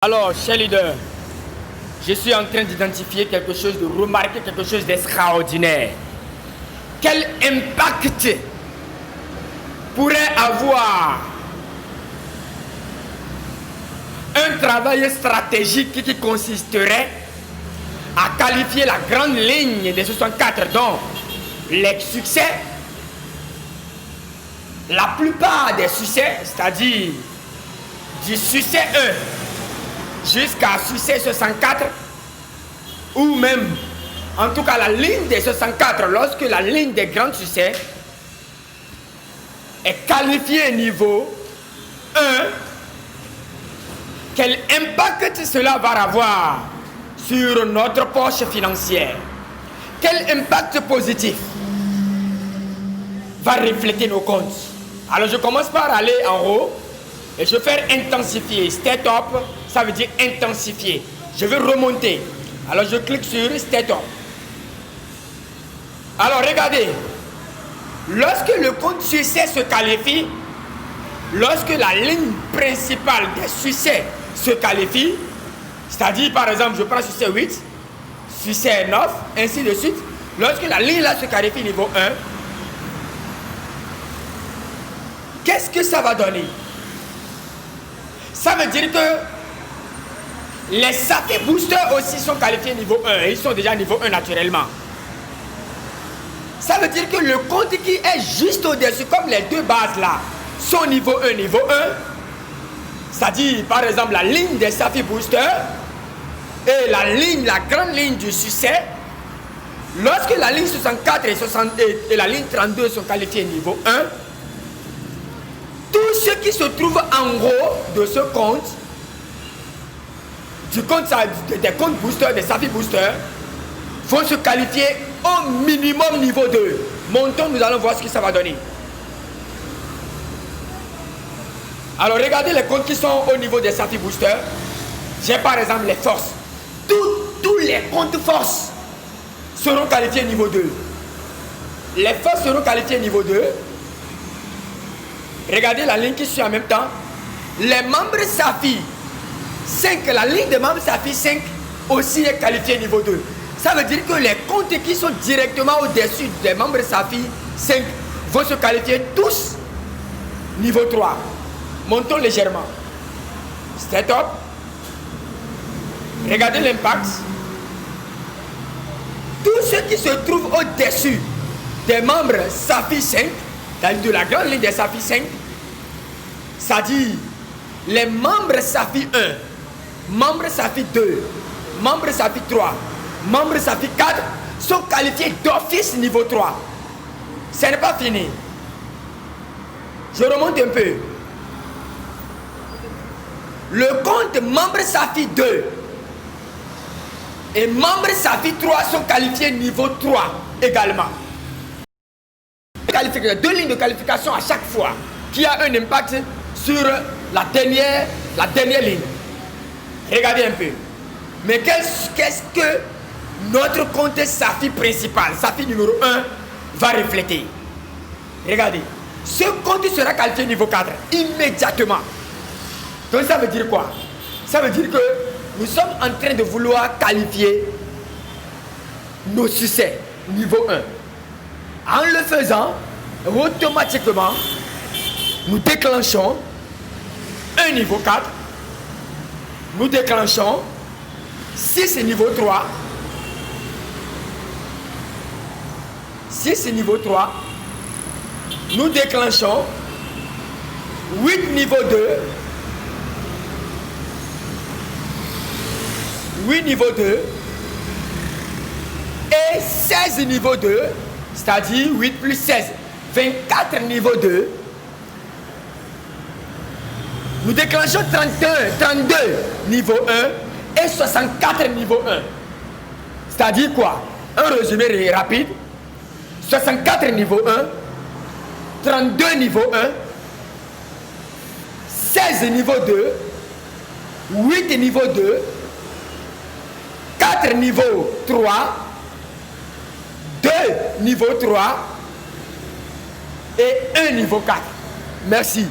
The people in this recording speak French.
Alors, chers leaders, je suis en train d'identifier quelque chose, de remarquer quelque chose d'extraordinaire. Quel impact pourrait avoir un travail stratégique qui consisterait à qualifier la grande ligne des 64 dont les succès, la plupart des succès, c'est-à-dire du succès 1 jusqu'à succès 64, ou même, en tout cas la ligne des 64, lorsque la ligne des grands succès est qualifiée niveau 1, quel impact cela va avoir sur notre poche financière? Quel impact positif va refléter nos comptes? Alors je commence par aller en haut et je vais faire intensifier. Step up, ça veut dire intensifier. Je veux remonter. Alors je clique sur Step up. Alors regardez, lorsque le compte succès se qualifie, lorsque la ligne principale des succès se qualifie, c'est-à-dire par exemple je prends succès 8, succès 9, ainsi de suite, lorsque la ligne là se qualifie niveau 1, qu'est-ce que ça va donner? Ça veut dire que les Safi Boosters aussi sont qualifiés niveau 1 et ils sont déjà niveau 1 naturellement. Ça veut dire que le compte qui est juste au-dessus, comme les deux bases là, sont niveau 1, c'est-à-dire par exemple la ligne des Safi Boosters et la grande ligne du succès, lorsque la ligne 64 et la ligne 32 sont qualifiés niveau 1, tous ceux qui se trouvent en haut de ce compte, des comptes boosters, des Safi Boosters, vont se qualifier au minimum niveau 2. Montons, nous allons voir ce que ça va donner. Alors regardez les comptes qui sont au niveau des Safi Boosters. J'ai par exemple les forces. Tous les comptes forces seront qualifiés niveau 2. Les forces seront qualifiés niveau 2. Regardez la ligne qui suit en même temps. Les membres Safi 5, la ligne des membres Safi 5 aussi est qualifiée niveau 2. Ça veut dire que les comptes qui sont directement au-dessus des membres Safi 5 vont se qualifier tous niveau 3. Montons légèrement. Step up. Regardez l'impact. Tous ceux qui se trouvent au-dessus des membres Safi 5, de la grande ligne des Safi 5, c'est-à-dire les membres Safi 1, membres Safi 2, membres Safi 3, membres Safi 4 sont qualifiés d'office niveau 3. Ce n'est pas fini. Je remonte un peu. Le compte membre Safi 2 et membre Safi 3 sont qualifiés niveau 3 également. Deux lignes de qualification à chaque fois qui a un impact sur la dernière ligne. Regardez un peu. Mais qu'est-ce que notre compte Safi principal, Safi numéro 1, va refléter? Regardez. Ce compte sera qualifié niveau 4 immédiatement. Donc ça veut dire quoi? Ça veut dire que nous sommes en train de vouloir qualifier nos succès niveau 1. En le faisant, automatiquement, nous déclenchons un niveau 4, nous déclenchons 6 niveau 3, 6 niveau 3, nous déclenchons 8 niveau 2, 8 niveau 2 et 16 niveau 2, c'est-à-dire 8 plus 16, 24 niveau 2. Nous déclenchons 32 niveau 1 et 64 niveau 1. C'est-à-dire quoi? Un résumé rapide. 64 niveau 1, 32 niveau 1, 16 niveau 2, 8 niveau 2, 4 niveau 3, 2 niveau 3 et 1 niveau 4. Merci.